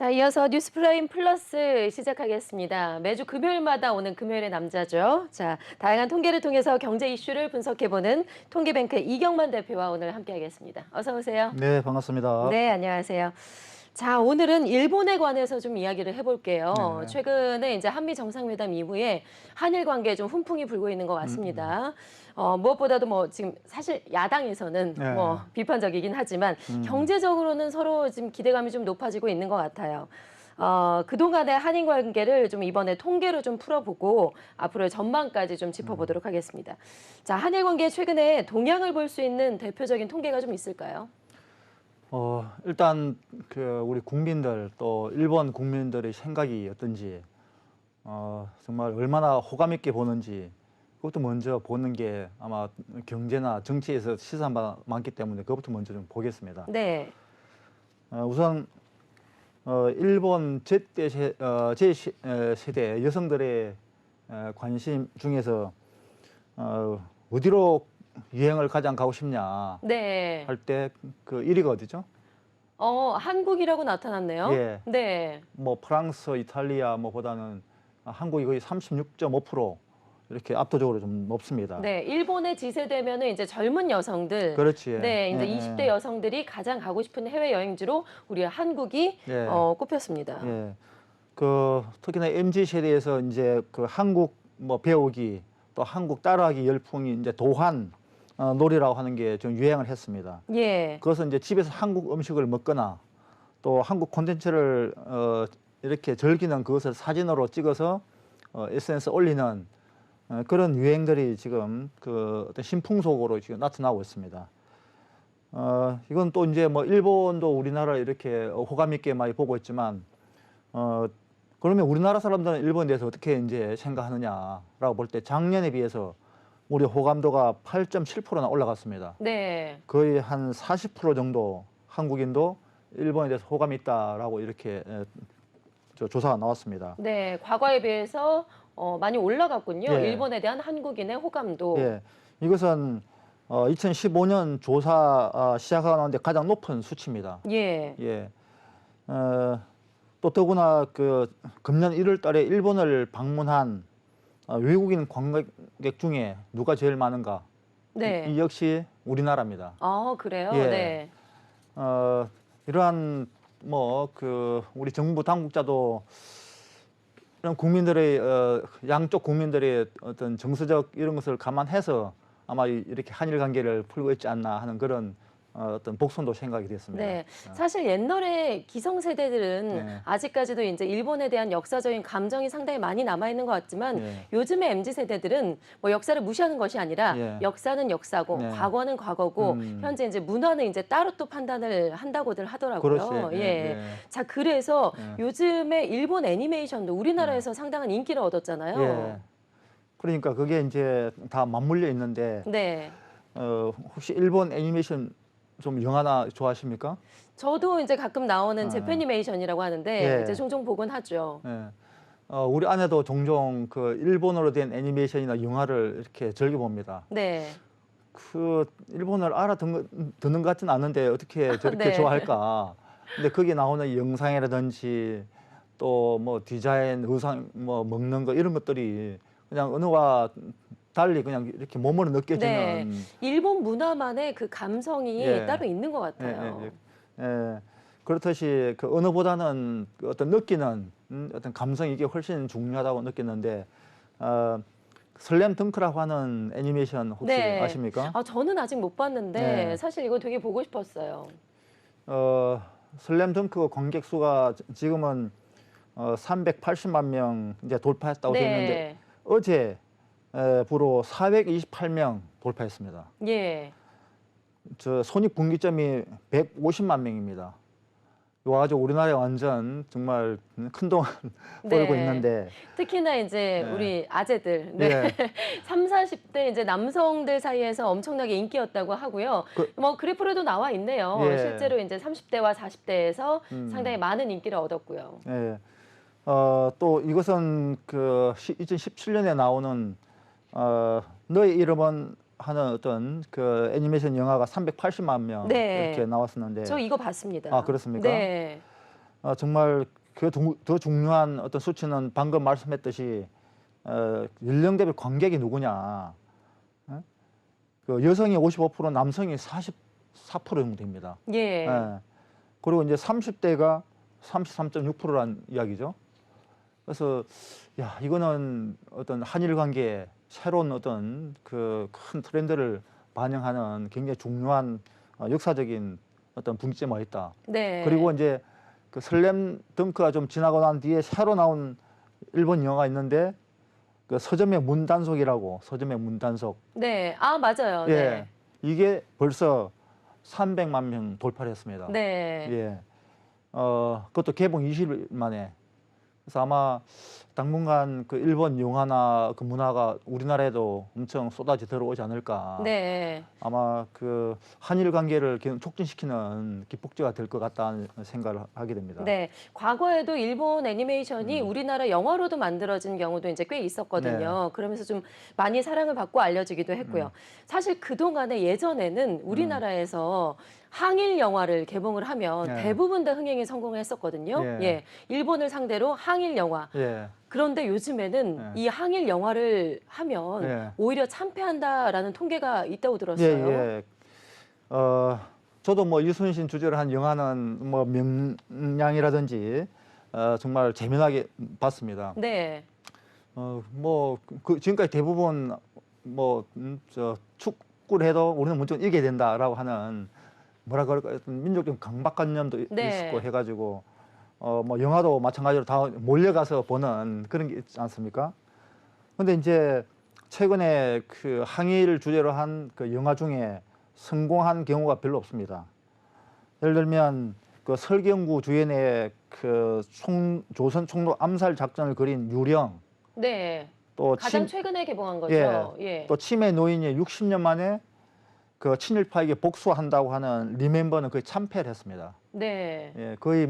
자, 이어서 뉴스프라임 플러스 시작하겠습니다. 매주 금요일마다 오는 금요일의 남자죠. 자, 다양한 통계를 통해서 경제 이슈를 분석해보는 통계뱅크 이경만 대표와 오늘 함께하겠습니다. 어서 오세요. 네, 반갑습니다. 네, 안녕하세요. 자, 오늘은 일본에 관해서 좀 이야기를 해볼게요. 네. 최근에 이제 한미 정상회담 이후에 한일 관계에 좀 훈풍이 불고 있는 것 같습니다. 무엇보다도 뭐 지금 사실 야당에서는 네. 뭐 비판적이긴 하지만 경제적으로는 서로 지금 기대감이 좀 높아지고 있는 것 같아요. 그동안의 한일 관계를 좀 이번에 통계로 좀 풀어보고 앞으로의 전망까지 좀 짚어보도록 하겠습니다. 자, 한일 관계 최근에 동향을 볼 수 있는 대표적인 통계가 좀 있을까요? 일단 우리 국민들 또 일본 국민들의 생각이 어떤지 정말 얼마나 호감 있게 보는지 그것도 먼저 보는 게 아마 경제나 정치에서 시사한 바 많기 때문에 그것부터 먼저 좀 보겠습니다. 네. 우선 일본 Z세대 여성들의 관심 중에서 어디로 여행을 가장 가고 싶냐 네. 할 때 그 1위가 어디죠? 한국이라고 나타났네요. 예. 네. 뭐 프랑스, 이탈리아 뭐보다는 한국이 거의 36.5% 이렇게 압도적으로 좀 높습니다. 네. 일본의 지세대면은 이제 젊은 여성들. 그렇지. 네. 이제 예, 20대 여성들이 가장 가고 싶은 해외 여행지로 우리 한국이 예. 꼽혔습니다. 예. 특히나 MZ 세대에서 이제 그 한국 뭐 배우기 또 한국 따라하기 열풍이 이제 도한 놀이라고 하는 게 좀 유행을 했습니다. 예. 그것은 이제 집에서 한국 음식을 먹거나 또 한국 콘텐츠를 이렇게 즐기는 그것을 사진으로 찍어서 SNS 올리는 그런 유행들이 지금 그 어떤 신풍속으로 지금 나타나고 있습니다. 이건 또 이제 뭐 일본도 우리나라를 이렇게 호감 있게 많이 보고 있지만 그러면 우리나라 사람들은 일본에 대해서 어떻게 이제 생각하느냐라고 볼 때 작년에 비해서 우리 호감도가 8.7%나 올라갔습니다. 네. 거의 한 40% 정도 한국인도 일본에 대해서 호감이 있다라고 이렇게 조사가 나왔습니다. 네. 과거에 비해서 많이 올라갔군요. 예. 일본에 대한 한국인의 호감도. 예, 이것은 2015년 조사 시작하는데 가장 높은 수치입니다. 예. 예, 또 더구나 그 금년 1월달에 일본을 방문한 외국인 관광객 중에 누가 제일 많은가? 네. 이 역시 우리나라입니다. 그래요? 예. 네. 이러한 뭐 우리 정부 당국자도 이런 국민들의 양쪽 국민들의 어떤 정서적 이런 것을 감안해서 아마 이렇게 한일 관계를 풀고 있지 않나 하는 그런 어떤 복선도 생각이 됐습니다. 네, 사실 옛날에 기성세대들은 네. 아직까지도 이제 일본에 대한 역사적인 감정이 상당히 많이 남아있는 것 같지만 예. 요즘의 MZ세대들은 뭐 역사를 무시하는 것이 아니라 예. 역사는 역사고 네. 과거는 과거고 현재 이제 문화는 이제 따로 또 판단을 한다고들 하더라고요. 그렇지. 예. 예. 자, 그래서 예. 요즘에 일본 애니메이션도 우리나라에서 상당한 인기를 얻었잖아요. 예. 그러니까 그게 이제 다 맞물려 있는데 네. 혹시 일본 애니메이션 좀 영화나 좋아하십니까? 저도 이제 가끔 나오는 재패니메이션이라고 하는데 예. 이제 종종 보곤 하죠. 예. 우리 아내도 종종 그 일본어로 된 애니메이션이나 영화를 이렇게 즐겨 봅니다. 네. 그 일본어를 알아듣는 것 같지는 않은데 어떻게 저렇게 네. 좋아할까? 근데 거기 나오는 영상이라든지 또 뭐 디자인, 의상, 뭐 먹는 거 이런 것들이 그냥 언어와 달리 그냥 이렇게 몸으로 느껴지는. 네, 일본 문화만의 그 감성이 예. 따로 있는 것 예, 같아요. 예. 그렇듯이 그 언어보다는 그 어떤 느끼는 어떤 감성이 이게 훨씬 중요하다고 느꼈는데 슬램 덩크라고 하는 애니메이션 혹시 네. 아십니까? 저는 아직 못 봤는데 네. 사실 이거 되게 보고 싶었어요. 슬램 덩크 관객 수가 지금은 380만 명 이제 돌파했다고 되어 있는데 네. 어제 부로 428명 돌파했습니다. 예. 저 손익 분기점이 150만 명입니다. 요 아주 우리나라에 완전 정말 큰 돈 벌고 네. 있는데 특히나 이제 네. 우리 아재들, 네. 예. 3, 40대 이제 남성들 사이에서 엄청나게 인기였다고 하고요. 뭐 그래프로도 나와 있네요. 예. 실제로 이제 30대와 40대에서 상당히 많은 인기를 얻었고요. 예. 또 이것은 그 2017년에 나오는 너의 이름은 하는 어떤 그 애니메이션 영화가 380만 명 네. 이렇게 나왔었는데 저 이거 봤습니다. 아, 그렇습니까? 네. 정말 더 중요한 어떤 수치는 방금 말씀했듯이 연령 대비 관객이 누구냐. 그 여성이 55%, 남성이 44% 정도 됩니다. 예. 그리고 이제 30대가 33.6%라는 이야기죠. 그래서 야, 이거는 어떤 한일 관계의 새로운 어떤 그 큰 트렌드를 반영하는 굉장히 중요한 역사적인 어떤 분기점이 있다. 네. 그리고 이제 그 슬램덩크가 좀 지나고 난 뒤에 새로 나온 일본 영화가 있는데 그 서점의 문단속이라고, 서점의 문단속. 네. 아, 맞아요. 예. 네. 이게 벌써 300만 명 돌파를 했습니다. 네. 예. 그것도 개봉 20일 만에. 그래서 아마 당분간 그 일본 영화나 그 문화가 우리나라에도 엄청 쏟아져 들어오지 않을까. 네. 아마 그 한일 관계를 계속 촉진시키는 기폭제가 될 것 같다는 생각을 하게 됩니다. 네. 과거에도 일본 애니메이션이 우리나라 영화로도 만들어진 경우도 이제 꽤 있었거든요. 네. 그러면서 좀 많이 사랑을 받고 알려지기도 했고요. 사실 그동안에 예전에는 우리나라에서 항일 영화를 개봉을 하면 네. 대부분 다 흥행에 성공했었거든요. 예. 예. 일본을 상대로 항일 영화. 예. 그런데 요즘에는 네. 이 항일 영화를 하면 예. 오히려 참패한다라는 통계가 있다고 예, 들었어요. 예. 저도 뭐 이순신 주제로 한 영화는 뭐 명량이라든지 정말 재미나게 봤습니다. 네. 지금까지 대부분 저 축구를 해도 우리는 무조건 이겨야 된다라고 하는 뭐라 그럴까 어떤 민족적 강박관념도 네. 있고 해가지고 뭐 영화도 마찬가지로 다 몰려가서 보는 그런 게 있지 않습니까? 근데 이제 최근에 그 항일을 주제로 한 그 영화 중에 성공한 경우가 별로 없습니다. 예를 들면 그 설경구 주연의 그 조선 총독 암살 작전을 그린 유령, 네. 또 가장 최근에 개봉한 거죠. 예. 또 치매 노인이 60년 만에 그 친일파에게 복수한다고 하는 리멤버는 거의 참패를 했습니다. 네. 예, 거의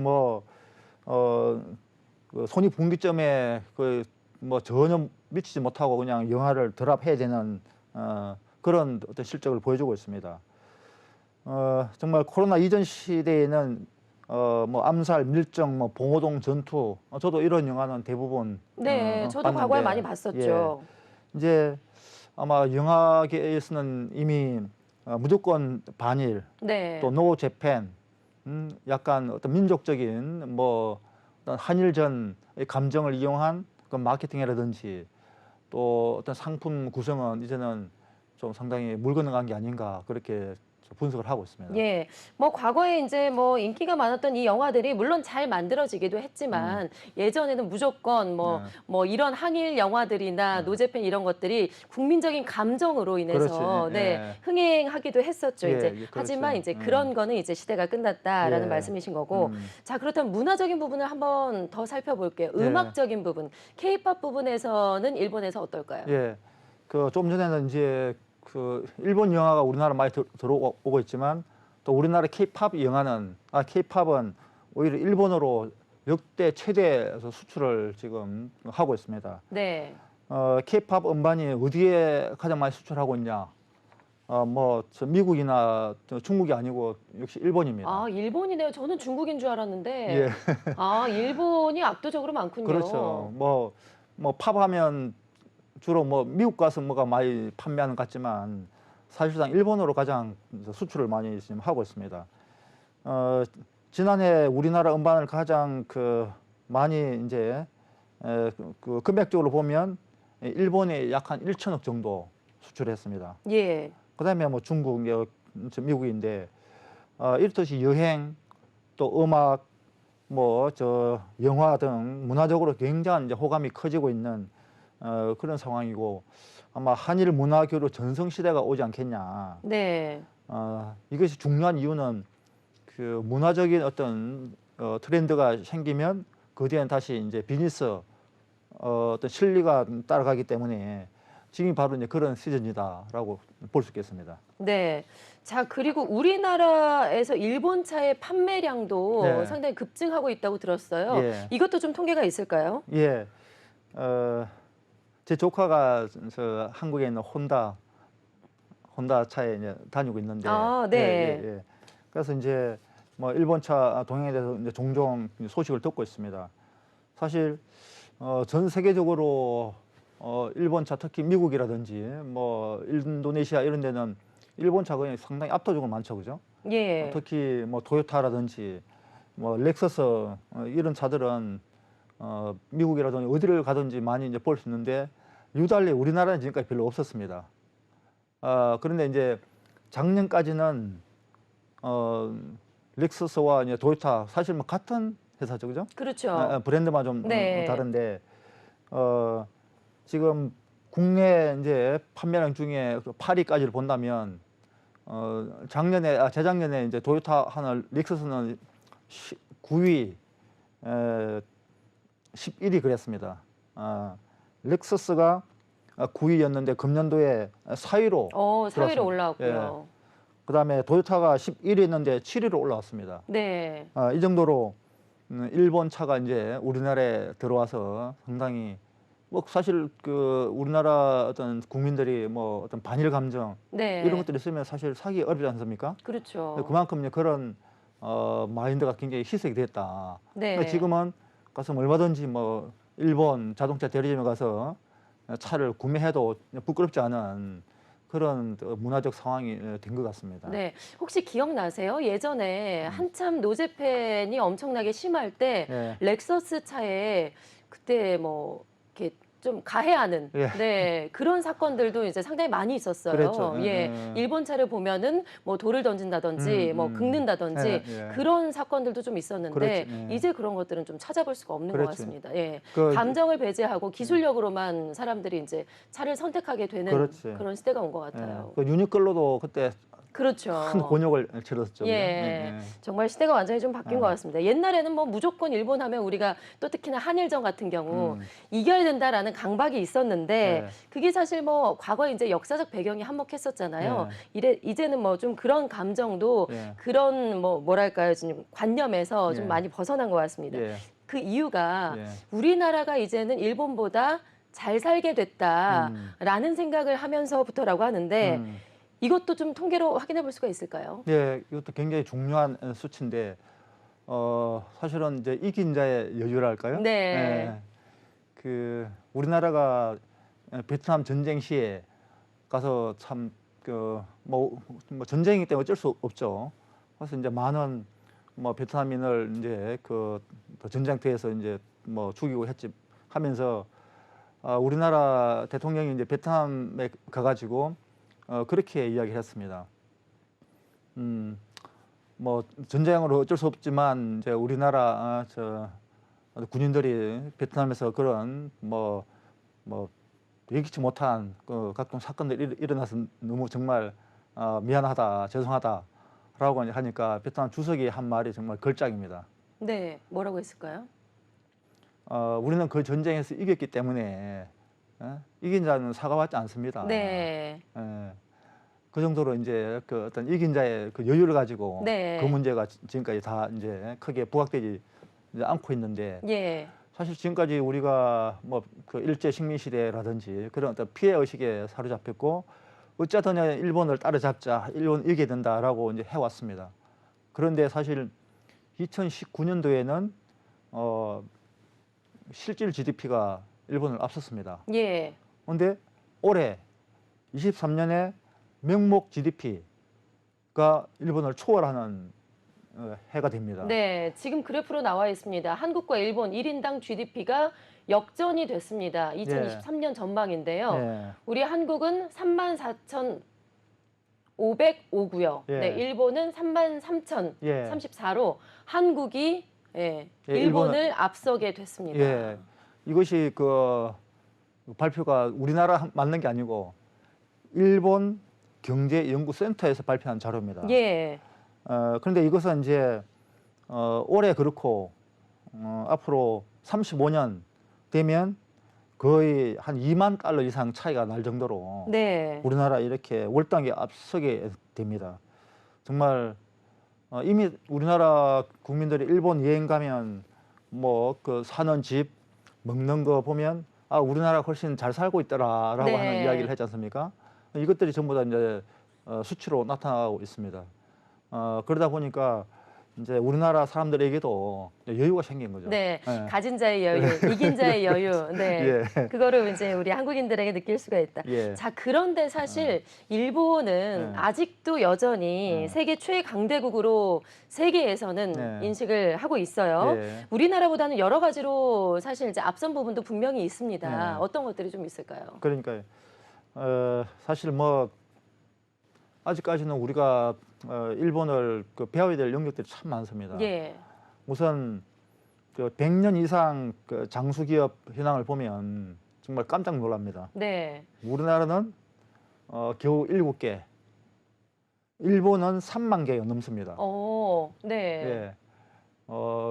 그 손익분기점에 거의 전혀 미치지 못하고 그냥 영화를 드랍해야 되는 그런 어떤 실적을 보여주고 있습니다. 정말 코로나 이전 시대에는 암살, 밀정, 봉오동 전투, 저도 이런 영화는 대부분 네, 저도 봤는데, 과거에 많이 봤었죠. 예, 이제 아마 영화계에서는 이미 무조건 반일, 네. 또 노 재팬, 약간 어떤 민족적인 어떤 한일전의 감정을 이용한 그 마케팅이라든지 또 어떤 상품 구성은 이제는 좀 상당히 물 건너간 게 아닌가 그렇게 분석을 하고 있습니다. 예, 과거에 이제 인기가 많았던 이 영화들이 물론 잘 만들어지기도 했지만 예전에는 무조건 이런 항일 영화들이나 노제팬 이런 것들이 국민적인 감정으로 인해서 그렇지. 네, 예. 흥행하기도 했었죠. 예, 이제 예, 그렇죠. 하지만 이제 그런 거는 이제 시대가 끝났다라는 예. 말씀이신 거고 자, 그렇다면 문화적인 부분을 한번 더 살펴볼게요. 예. 음악적인 부분, K-팝 부분에서는 일본에서 어떨까요? 예, 그 좀 전에는 이제 그 일본 영화가 우리나라 많이 들어오고 있지만 또 우리나라 K-팝은 오히려 일본으로 역대 최대 수출을 지금 하고 있습니다. 네. K-팝 음반이 어디에 가장 많이 수출하고 있냐? 저 미국이나 중국이 아니고 역시 일본입니다. 아, 일본이네요. 저는 중국인 줄 알았는데. 예. 아, 일본이 압도적으로 많군요. 그렇죠. 팝하면 주로 미국 가서 뭐가 많이 판매하는 것 같지만 사실상 일본으로 가장 수출을 많이 지금 하고 있습니다. 지난해 우리나라 음반을 가장 많이 이제 그 금액적으로 보면 일본에 약 한 1천억 정도 수출했습니다. 예. 그다음에 중국, 미국인데 이렇듯이 여행, 또 음악, 영화 등 문화적으로 굉장한 이제 호감이 커지고 있는 그런 상황이고 아마 한일 문화 교류 전성 시대가 오지 않겠냐. 네. 이것이 중요한 이유는 그 문화적인 어떤 트렌드가 생기면 그 뒤에는 다시 이제 비즈니스 어떤 실리가 따라가기 때문에 지금이 바로 이제 그런 시즌이다라고 볼 수 있겠습니다. 네. 자, 그리고 우리나라에서 일본 차의 판매량도 네. 상당히 급증하고 있다고 들었어요. 예. 이것도 좀 통계가 있을까요? 예, 제 조카가 한국에 있는 혼다 차에 이제 다니고 있는데, 아, 네. 예. 그래서 이제 뭐 일본차 동행에 대해서 이제 종종 소식을 듣고 있습니다. 사실 전 세계적으로 일본차 특히 미국이라든지 뭐 인도네시아 이런 데는 일본차가 상당히 압도적으로 많죠, 그죠? 예. 특히 뭐 토요타라든지 뭐 렉서스 이런 차들은 미국이라든지 어디를 가든지 많이 이제 볼 수 있는데 유달리 우리나라는 지금까지 별로 없었습니다. 그런데 이제 작년까지는 렉서스와 이제 토요타 사실 뭐 같은 회사죠, 그죠? 그렇죠. 브랜드만 좀 네. 다른데 지금 국내 이제 판매량 중에 8위까지를 본다면 재작년에 이제 토요타 하나 렉서스는 9위, 11위 그랬습니다. 렉서스가 9위였는데 금년도에 4위로 4위로 올라왔고요. 그다음에 토요타가 11위였는데 7위로 올라왔습니다. 네. 이 정도로 일본 차가 이제 우리나라에 들어와서 상당히 뭐 사실 그 우리나라 어떤 국민들이 뭐 어떤 반일 감정 네. 이런 것들이 있으면 사실 사기 어렵지 않습니까? 그렇죠. 그만큼 이제 그런 마인드가 굉장히 희석이 됐다. 네. 그러니까 지금은 가서 얼마든지 뭐 일본 자동차 대리점에 가서 차를 구매해도 부끄럽지 않은 그런 문화적 상황이 된 것 같습니다. 네. 혹시 기억나세요? 예전에 한참 노제팬이 엄청나게 심할 때 예. 렉서스 차에 그때 뭐 이렇게 좀 가해하는 예. 네, 그런 사건들도 이제 상당히 많이 있었어요. 그랬죠. 예. 일본 차를 보면은 뭐 돌을 던진다든지 뭐 긁는다든지 예, 예. 그런 사건들도 좀 있었는데 그렇죠. 예. 이제 그런 것들은 좀 찾아볼 수가 없는 것 그렇죠. 같습니다. 예. 그- 감정을 배제하고 기술력으로만 사람들이 이제 차를 선택하게 되는 그렇지. 그런 시대가 온 것 같아요. 그 유니클로도 그때 그렇죠. 큰 곤욕을 치렀죠. 예, 정말 시대가 완전히 좀 바뀐 것 같습니다. 옛날에는 뭐 무조건 일본 하면 우리가 또 특히나 한일전 같은 경우 이겨야 된다라는 강박이 있었는데 네. 그게 사실 뭐 과거에 이제 역사적 배경이 한몫했었잖아요. 이제는 뭐 좀 그런 감정도 예. 그런 뭐 뭐랄까요, 좀 관념에서 좀 예. 많이 벗어난 것 같습니다. 예. 그 이유가 예. 우리나라가 이제는 일본보다 잘 살게 됐다라는 생각을 하면서부터라고 하는데 이것도 좀 통계로 확인해 볼 수가 있을까요? 예, 이것도 굉장히 중요한 수치인데 사실은 이제 이긴 자의 여유랄까요? 네. 예, 그 우리나라가 베트남 전쟁 시에 가서 참 뭐 전쟁이기 때문에 어쩔 수 없죠. 그래서 이제 많은 뭐 베트남인을 이제 그 전장터에서 이제 뭐 죽이고 했지 하면서 우리나라 대통령이 이제 베트남에 가가지고 그렇게 이야기를 했습니다. 뭐 전쟁으로 어쩔 수 없지만 이제 우리나라 군인들이 베트남에서 그런 뭐 예기치 못한 그 각종 사건들이 일어나서 너무 정말 미안하다, 죄송하다라고 하니까 베트남 주석이 한 말이 정말 걸작입니다. 네, 뭐라고 했을까요? 우리는 그 전쟁에서 이겼기 때문에 이긴 자는 사과받지 않습니다. 네. 그 정도로 이제 그 어떤 이긴 자의 그 여유를 가지고 네. 그 문제가 지금까지 다 이제 크게 부각되지 이제 않고 있는데 예. 사실 지금까지 우리가 뭐 그 일제 식민 시대라든지 그런 어떤 피해 의식에 사로잡혔고 어쨌든 일본을 따라잡자, 일본 이겨야 된다라고 이제 해왔습니다. 그런데 사실 2019년도에는 실질 GDP가 일본을 앞섰습니다. 예. 그런데 올해 23년에 명목 GDP가 일본을 초월하는 해가 됩니다. 네, 지금 그래프로 나와 있습니다. 한국과 일본 1인당 GDP가 역전이 됐습니다. 2023년 전망인데요. 예. 우리 한국은 34,505고요. 예. 네, 일본은 33,034로 한국이 일본을 앞서게 됐습니다. 예. 이것이 그 발표가 우리나라 맞는 게 아니고 일본 경제연구센터에서 발표한 자료입니다. 예. 그런데 이것은 이제 올해 그렇고 앞으로 35년 되면 거의 한 2만 달러 이상 차이가 날 정도로 네. 우리나라 이렇게 월등하게 앞서게 됩니다. 정말 이미 우리나라 국민들이 일본 여행 가면 뭐 그 사는 집, 먹는 거 보면 우리나라 훨씬 잘 살고 있더라라고 네. 하는 이야기를 했지 않습니까? 이것들이 전부 다 이제 수치로 나타나고 있습니다. 그러다 보니까 이제 우리나라 사람들에게도 여유가 생긴 거죠. 네, 예. 가진 자의 여유, 이긴 자의 여유, 네, 예. 그거를 이제 우리 한국인들에게 느낄 수가 있다. 예. 자, 그런데 사실 일본은 네. 아직도 여전히 네. 세계 최강대국으로 세계에서는 네. 인식을 하고 있어요. 예. 우리나라보다는 여러 가지로 사실 이제 앞선 부분도 분명히 있습니다. 네. 어떤 것들이 좀 있을까요? 그러니까 사실 뭐 아직까지는 우리가 일본을 그 배워야 될 영역들이 참 많습니다. 예, 우선 그 100년 이상 그 장수 기업 현황을 보면 정말 깜짝 놀랍니다. 네, 우리나라는 겨우 7개, 일본은 3만 개가 넘습니다. 네, 예.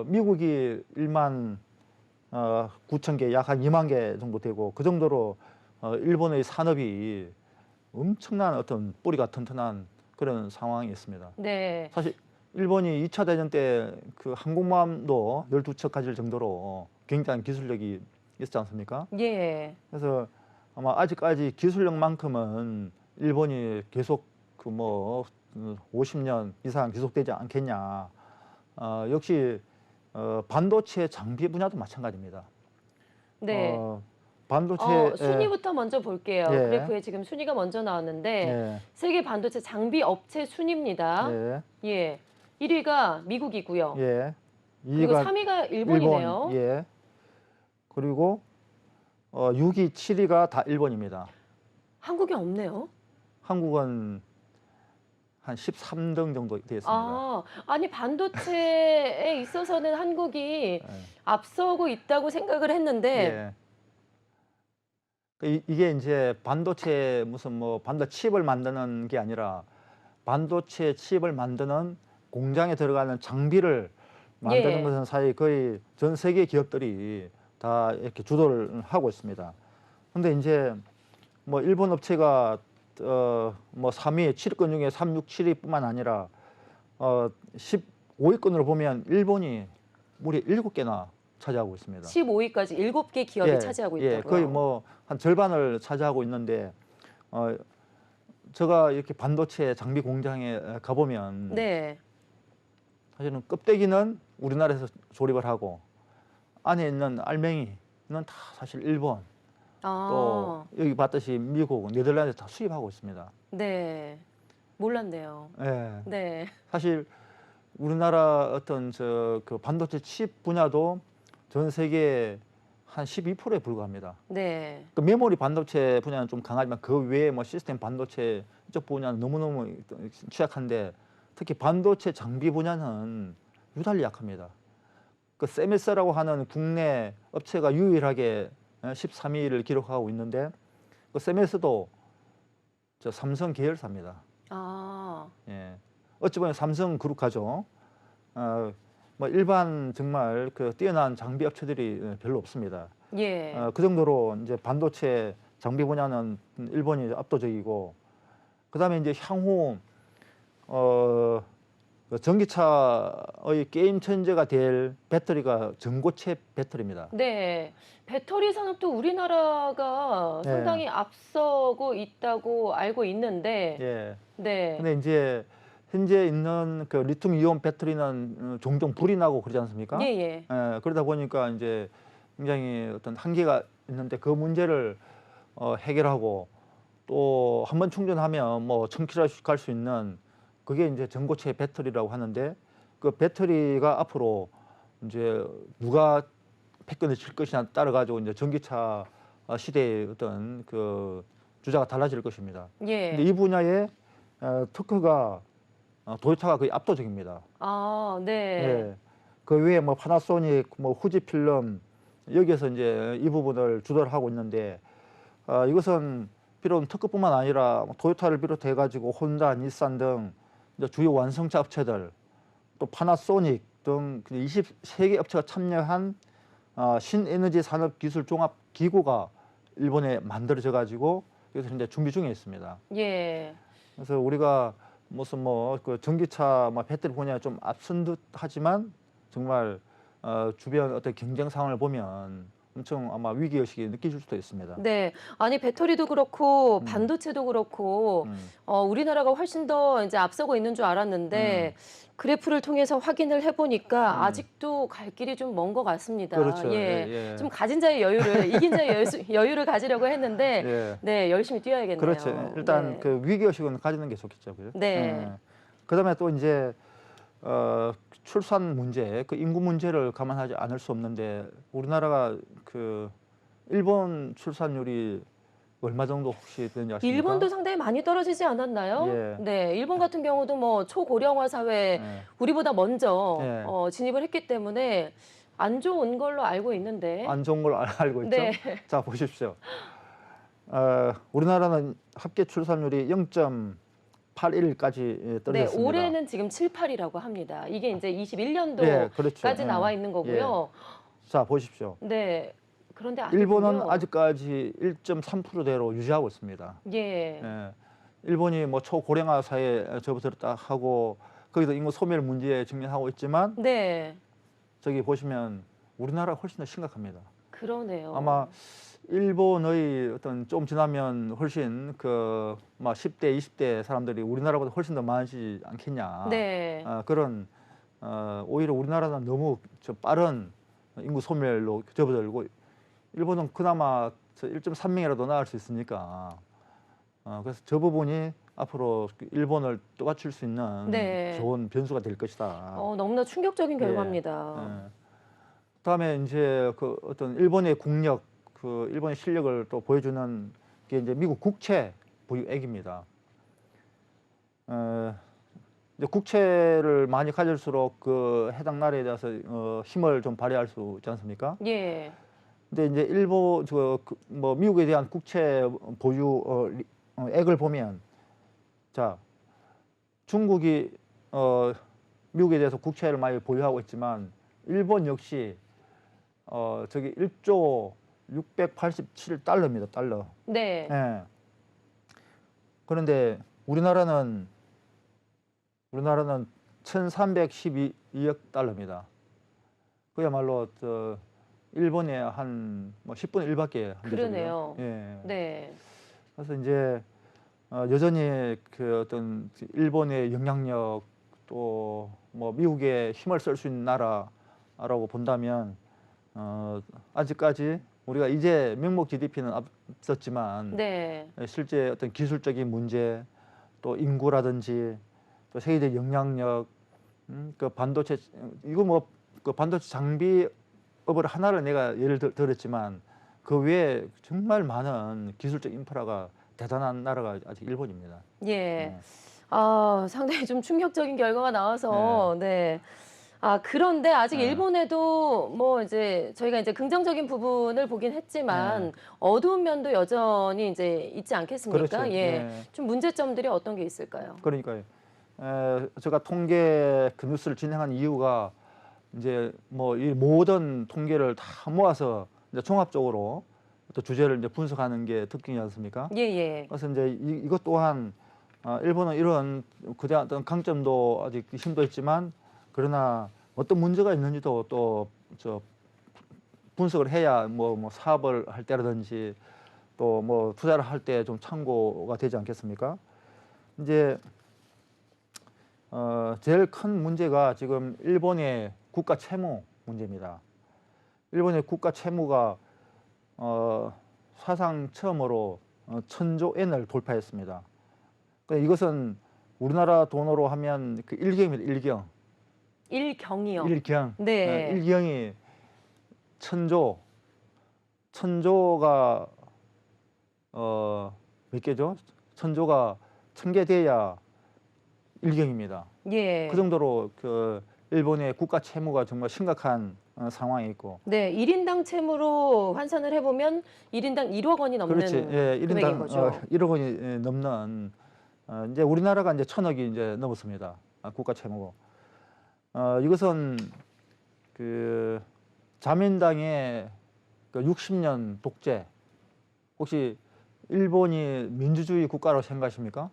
미국이 1만 9천 개, 약 한 2만 개 정도 되고 그 정도로 일본의 산업이 엄청난 어떤 뿌리가 튼튼한 그런 상황이 있습니다. 네, 사실 일본이 2차 대전 때 그 항공모함도 12척 가질 정도로 굉장한 기술력이 있지 않습니까? 예, 그래서 아마 아직까지 기술력만큼은 일본이 계속 그 뭐 50년 이상 지속되지 않겠냐. 역시 반도체 장비 분야도 마찬가지입니다. 네. 반도체 순위부터 먼저 볼게요. 예. 그래프에 지금 순위가 먼저 나왔는데 예, 세계 반도체 장비 업체 순위입니다. 예, 예. 1위가 미국이고요. 예. 그리고 2위가 3위가 일본이네요. 예. 그리고 6위, 7위가 다 일본입니다. 한국이 없네요. 한국은 한 13등 정도 되어 있습니다. 아니 반도체에 있어서는 한국이 예. 앞서고 있다고 생각을 했는데 이게 이제 반도체 무슨 뭐 반도체 칩을 만드는 게 아니라 반도체 칩을 만드는 공장에 들어가는 장비를 만드는 예. 것은 사실 거의 전 세계 기업들이 다 이렇게 주도를 하고 있습니다. 근데 이제 뭐 일본 업체가 뭐 3위, 7위권 중에 3, 6, 7위뿐만 아니라 15위권으로 보면 일본이 무려 7개나 차지하고 있습니다. 15위까지 7개 기업이 차지하고 있다고요. 예, 거의 뭐 한 절반을 차지하고 있는데 제가 이렇게 반도체 장비 공장에 가보면 네. 사실은 껍데기는 우리나라에서 조립을 하고 안에 있는 알맹이는 다 사실 일본 또 여기 봤듯이 미국, 네덜란드 다 수입하고 있습니다. 네. 몰랐네요. 예, 네. 사실 우리나라 어떤 그 반도체 칩 분야도 전 세계 한 12%에 불과합니다. 네. 그 메모리 반도체 분야는 좀 강하지만 그 외에 뭐 시스템 반도체 이쪽 분야는 너무너무 취약한데 특히 반도체 장비 분야는 유달리 약합니다. 그 세미스라고 하는 국내 업체가 유일하게 13위를 기록하고 있는데 그 세미스도 저 삼성 계열사입니다. 예. 어찌 보면 삼성 그룹가죠. 뭐 일반 정말 그 뛰어난 장비 업체들이 별로 없습니다. 예. 그 정도로 이제 반도체 장비 분야는 일본이 압도적이고, 그다음에 이제 향후 그 전기차의 게임 천재가 될 배터리가 전고체 배터리입니다. 네. 배터리 산업도 우리나라가 네. 상당히 앞서고 있다고 알고 있는데, 예. 네. 근데 이제 현재 있는 그 리튬 이온 배터리는 종종 불이 나고 그러지 않습니까? 예, 예. 그러다 보니까 이제 굉장히 어떤 한계가 있는데 그 문제를 해결하고 또 한 번 충전하면 뭐 1000km 갈 수 있는 그게 이제 전고체 배터리라고 하는데 그 배터리가 앞으로 이제 누가 패권을 칠 것이냐 따라 가지고 이제 전기차 시대의 어떤 그 주자가 달라질 것입니다. 예. 근데 이 분야에 특허가 도요타가 거의 압도적입니다. 네. 예. 그 외에 뭐 파나소닉, 뭐 후지필름 여기에서 이제 이 부분을 주도를 하고 있는데 이것은 비록 특허뿐만 아니라 도요타를 비롯해 가지고 혼다, 닛산 등 이제 주요 완성차 업체들 또 파나소닉 등 23개 업체가 참여한 신에너지 산업 기술 종합 기구가 일본에 만들어져 가지고 여기서 이제 준비 중에 있습니다. 예. 그래서 우리가 무슨 뭐 그 전기차 배터리 분야에 좀 앞선 듯 하지만 정말 주변 어떤 경쟁 상황을 보면 엄청 아마 위기 의식이 느끼실 수도 있습니다. 네. 아니 배터리도 그렇고 음. 반도체도 그렇고 음. 우리나라가 훨씬 더 이제 앞서고 있는 줄 알았는데 그래프를 통해서 확인을 해보니까 아직도 갈 길이 좀 먼 것 같습니다. 그렇죠. 예. 예, 예. 좀 가진 자의 여유를 이긴 자의 여유를 가지려고 했는데 예. 네 열심히 뛰어야겠네요. 그렇죠. 일단 네. 그 위기 의식은 가지는 게 좋겠죠, 그죠? 네. 그다음에 또 이제 출산 문제, 그 인구 문제를 감안하지 않을 수 없는데 우리나라가 그 일본 출산율이 얼마 정도 혹시 되는지 아십니까? 일본도 상당히 많이 떨어지지 않았나요? 예. 네, 일본 같은 경우도 뭐 초고령화 사회에 예. 우리보다 먼저 예. 진입을 했기 때문에 안 좋은 걸로 알고 있는데. 안 좋은 걸 알고 있죠. 네. 자 보십시오. 우리나라는 합계 출산율이 0.81까지 네, 떨어졌습니다. 올해는 지금 7, 8이라고 합니다. 이게 이제 21년도까지 예, 그렇죠. 나와 있는 거고요. 자 보십시오. 네. 그런데 아직은요. 일본은 아직까지 1.3%대로 유지하고 있습니다. 예. 예. 일본이 뭐 초고령화 사회에 접어들었다 하고 거기서 인구 소멸 문제에 직면하고 있지만 네. 저기 보시면 우리나라가 훨씬 더 심각합니다. 그러네요. 아마 일본의 어떤 좀 지나면 훨씬 막 10대, 20대 사람들이 우리나라보다 훨씬 더 많지 않겠냐. 네. 그런 오히려 우리나라는 너무 빠른 인구 소멸로 접어들고 일본은 그나마 1.3명이라도 나을 수 있으니까 그래서 저 부분이 앞으로 일본을 떠받칠 수 있는 네. 좋은 변수가 될 것이다. 너무나 충격적인 예. 결과입니다. 그다음에 이제 그 어떤 일본의 국력, 그 일본의 실력을 또 보여주는 게 이제 미국 국채 보유액입니다. 이제 국채를 많이 가질수록 그 해당 나라에 대해서 힘을 좀 발휘할 수 있지 않습니까? 예. 근데 이제 뭐 미국에 대한 국채 보유 액을 보면 자 중국이 미국에 대해서 국채를 많이 보유하고 있지만 일본 역시 저기 1조 687달러입니다. 달러. 네. 예. 그런데 우리나라는 1,312억 달러입니다. 그야말로 일본의 한 뭐 10분의 1밖에 안 되죠. 그러네요. 예. 네. 그래서 이제 여전히 그 어떤 일본의 영향력 또 뭐 미국의 힘을 쓸 수 있는 나라라고 본다면 아직까지 우리가 이제 명목 GDP는 앞섰지만 네. 실제 어떤 기술적인 문제 또 인구라든지 또 세계적 영향력 그 반도체 이거 뭐 그 반도체 장비업을 하나를 내가 예를 들었지만 그 외에 정말 많은 기술적 인프라가 대단한 나라가 아직 일본입니다. 예. 상당히 좀 충격적인 결과가 나와서 네. 그런데 아직 네. 일본에도 뭐 이제 저희가 이제 긍정적인 부분을 보긴 했지만 어두운 면도 여전히 이제 있지 않겠습니까? 그렇죠. 예. 좀 문제점들이 어떤 게 있을까요? 그러니까요. 제가 통계 그 뉴스를 진행한 이유가 이제 뭐 이 모든 통계를 다 모아서 이제 종합적으로 또 주제를 이제 분석하는 게 특징이지 않습니까? 예, 예. 그래서 이제 이것 또한 일본은 이런 그대한 어떤 강점도 아직 힘도 있지만 그러나 어떤 문제가 있는지도 또 분석을 해야 뭐 사업을 할 때라든지 또 뭐 투자를 할 때 좀 참고가 되지 않겠습니까? 이제 제일 큰 문제가 지금 일본의 국가 채무 문제입니다. 일본의 국가 채무가 사상 처음으로 1,000조 엔을 돌파했습니다. 이것은 우리나라 돈으로 하면 그 일경입니다. 일경. 일경이요. 일경. 네. 일경이 1,000조. 1,000조가 몇 개죠? 1,000조가 1,000개 돼야 일경입니다. 예. 그 정도로 그 일본의 국가 채무가 정말 심각한 상황에 있고. 네, 1인당 채무로 환산을 해보면 1인당 1억 원이 넘는 그렇지. 예, 금액인 1인당 거죠. 1억 원이 넘는 이제 우리나라가 이제 1,000억이 이제 넘었습니다. 국가 채무고. 이것은 그 자민당의 그 60년 독재. 혹시 일본이 민주주의 국가라고 생각하십니까?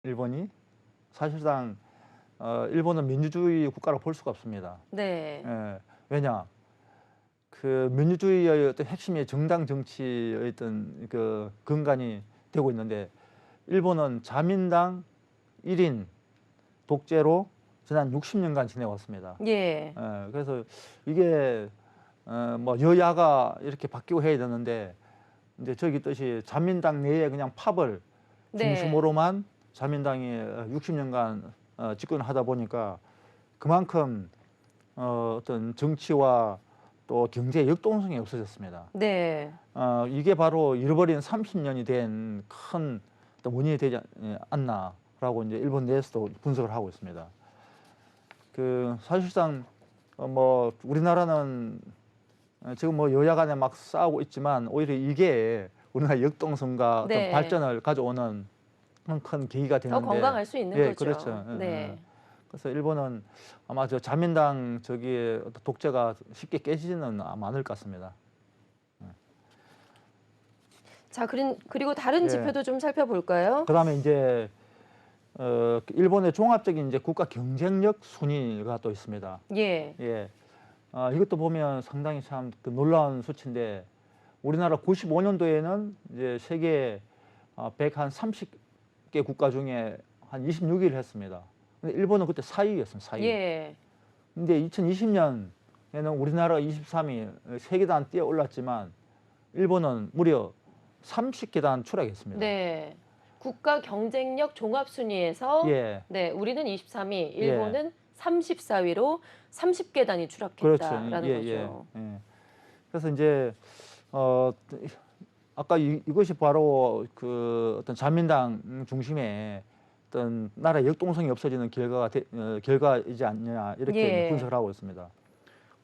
일본이 사실상 일본은 민주주의 국가라고 볼 수가 없습니다. 네. 예, 왜냐? 그 민주주의의 어떤 핵심의 정당 정치의 어떤 그 근간이 되고 있는데 일본은 자민당 1인 독재로 지난 60년간 지내왔습니다. 예. 그래서 이게 뭐 여야가 이렇게 바뀌고 해야 되는데 이제 저기 있듯이 자민당 내에 그냥 팝을 네. 중심으로만 자민당이 60년간 집권을 하다 보니까 그만큼 어떤 정치와 또 경제 역동성이 없어졌습니다. 네. 이게 바로 잃어버린 30년이 된 큰 원인이 되지 않나라고 이제 일본 내에서도 분석을 하고 있습니다. 그 사실상 뭐 우리나라는 지금 뭐 여야 간에 막 싸우고 있지만 오히려 이게 우리나라 역동성과 네. 어떤 발전을 가져오는 큰 계기가 더 되는데 건강할 수 있는 예, 거죠. 그렇죠. 네. 그래서 일본은 아마 저 자민당 저기 독재가 쉽게 깨지지는 않을 것 같습니다. 자, 그리고 다른 예. 지표도 좀 살펴볼까요? 그다음에 이제 일본의 종합적인 이제 국가 경쟁력 순위가 또 있습니다. 예. 예. 이것도 보면 상당히 참 그 놀라운 수치인데 우리나라 95년도에는 이제 세계 130개 국가 중에 한 26위를 했습니다. 근데 일본은 그때 4위였습니다. 4위. 예. 근데 2020년에는 우리나라가 23위, 세계단 뛰어 올랐지만 일본은 무려 30계단 추락했습니다. 네. 국가 경쟁력 종합 순위에서 예. 네, 우리는 23위, 일본은 34위로 30계단이 추락했다라는 거죠. 예. 그래서 이제 아까 이것이 바로 그 어떤 자민당 중심의 어떤 나라의 역동성이 없어지는 결과이지 않느냐 이렇게 예. 분석을 하고 있습니다.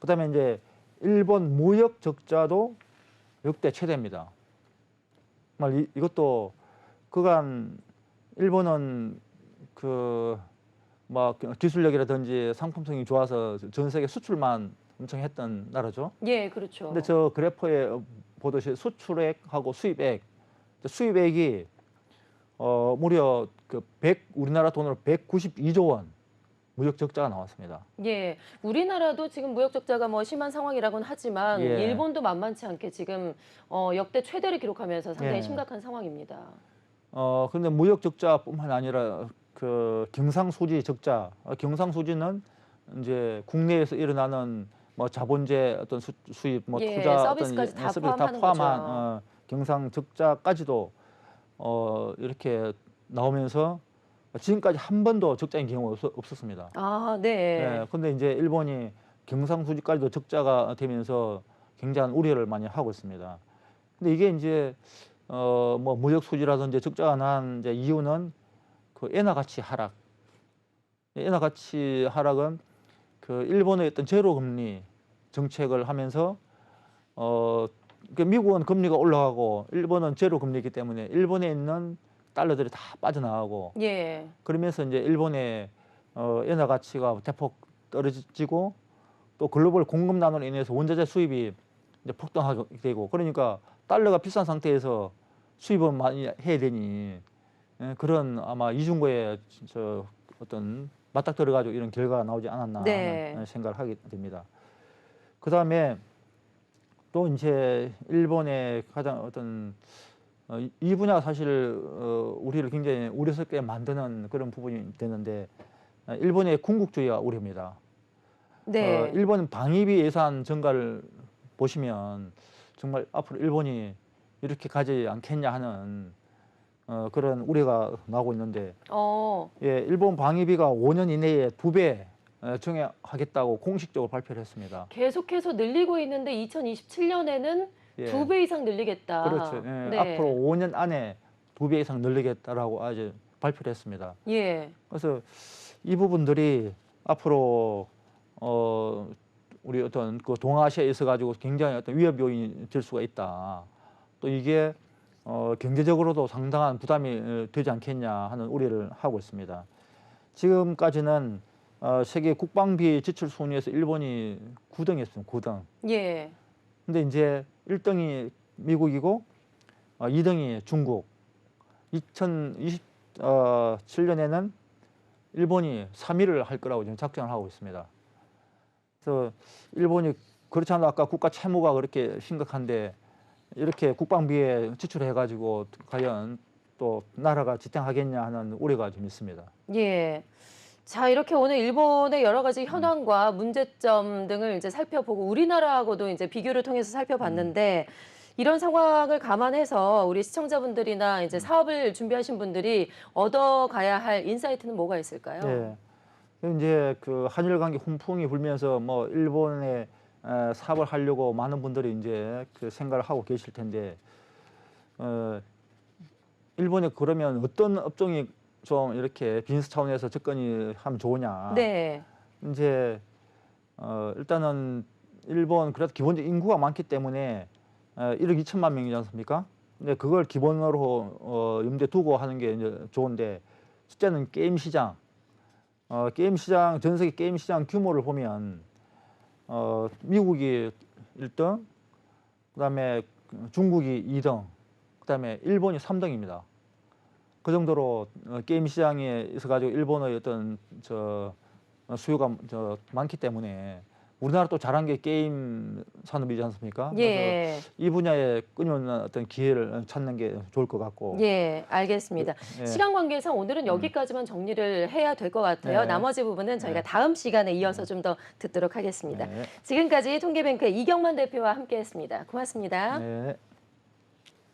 그다음에 이제 일본 무역 적자도 역대 최대입니다. 정말 이것도 그간 일본은 그 막 기술력이라든지 상품성이 좋아서 전 세계 수출만 엄청 했던 나라죠. 예, 그렇죠. 근데 저 그래프에 보듯이 수출액하고 수입액이 무려 우리나라 돈으로 192조 원 무역 적자가 나왔습니다. 예, 우리나라도 지금 무역 적자가 뭐 심한 상황이라고는 하지만 예. 일본도 만만치 않게 지금 역대 최대를 기록하면서 상당히 예. 심각한 상황입니다. 근데 무역 적자뿐만 아니라 그 경상수지 적자, 경상수지는 이제 국내에서 일어나는 뭐 자본재 어떤 수입, 뭐 예, 투자 서비스까지 어떤 다 서비스 포함하는 포함한 경상 적자까지도 이렇게 나오면서 지금까지 한 번도 적자인 경우가 없었습니다. 아, 네. 예, 근데 이제 일본이 경상수지까지도 적자가 되면서 굉장한 우려를 많이 하고 있습니다. 근데 이게 이제 뭐 무역 수지라든지 적자가 난 이제 이유는 그 엔화 가치 하락. 엔화 가치 하락은 그 일본의 어떤 제로 금리 정책을 하면서 미국은 금리가 올라가고 일본은 제로 금리이기 때문에 일본에 있는 달러들이 다 빠져나가고 예. 그러면서 이제 일본의 엔화 가치가 대폭 떨어지고 또 글로벌 공급난으로 인해서 원자재 수입이 이제 폭등하게 되고 그러니까 달러가 비싼 상태에서 수입은 많이 해야 되니 그런 아마 이중고에 저 어떤 맞닥뜨려 가지고 이런 결과가 나오지 않았나 네. 하는 생각을 하게 됩니다. 그 다음에 또 이제 일본의 가장 어떤 이 분야가 사실 우리를 굉장히 우려스럽게 만드는 그런 부분이 되는데 일본의 군국주의가 우려입니다. 네. 일본 방위비 예산 증가를 보시면 정말 앞으로 일본이 이렇게 가지 않겠냐 하는 그런 우려가 나오고 있는데 예, 일본 방위비가 5년 이내에 2배 증액하겠다고 공식적으로 발표를 했습니다. 계속해서 늘리고 있는데 2027년에는 예. 2배 이상 늘리겠다. 그렇죠. 예, 네. 앞으로 5년 안에 2배 이상 늘리겠다라고 아주 발표를 했습니다. 예. 그래서 이 부분들이 앞으로 우리 어떤 그 동아시아에 있어 가지고 굉장히 어떤 위협 요인이 될 수가 있다. 또 이게 경제적으로도 상당한 부담이 되지 않겠냐 하는 우려를 하고 있습니다. 지금까지는 세계 국방비 지출 순위에서 일본이 9등이었습니다. 9등. 예. 근데 이제 1등이 미국이고 2등이 중국. 2027년에는 일본이 3위를 할 거라고 지금 작전을 하고 있습니다. 그래서 일본이 그렇지 않아도 아까 국가 채무가 그렇게 심각한데 이렇게 국방비에 지출해가지고 과연 또 나라가 지탱하겠냐 하는 우려가 좀 있습니다. 예. 자, 이렇게 오늘 일본의 여러 가지 현황과 문제점 등을 이제 살펴보고 우리나라하고도 이제 비교를 통해서 살펴봤는데 이런 상황을 감안해서 우리 시청자분들이나 이제 사업을 준비하신 분들이 얻어가야 할 인사이트는 뭐가 있을까요? 예. 이제 그 한일 관계 훈풍이 불면서 뭐 일본에 사업을 하려고 많은 분들이 이제 그 생각을 하고 계실 텐데 일본이 그러면 어떤 업종이 좀 이렇게 비즈니스 차원에서 접근이 하면 좋으냐? 네. 이제 일단은 일본 그래도 기본적인 인구가 많기 때문에 1억 2천만 명이지 않습니까? 근데 그걸 기본으로 염두에 두고 하는 게 이제 좋은데 첫째는 게임 시장. 게임 시장 전 세계 게임 시장 규모를 보면 미국이 1등, 그다음에 중국이 2등, 그다음에 일본이 3등입니다. 그 정도로 게임 시장에 있어 가지고 일본의 어떤 수요가 많기 때문에 우리나라 또 잘한 게 게임 산업이지 않습니까? 예. 그래서 이 분야에 끊임없는 어떤 기회를 찾는 게 좋을 것 같고. 예, 알겠습니다. 예. 시간 관계상 오늘은 여기까지만 정리를 해야 될 것 같아요. 네. 나머지 부분은 저희가 네. 다음 시간에 이어서 좀 더 듣도록 하겠습니다. 네. 지금까지 통계뱅크의 이경만 대표와 함께했습니다. 고맙습니다. 네.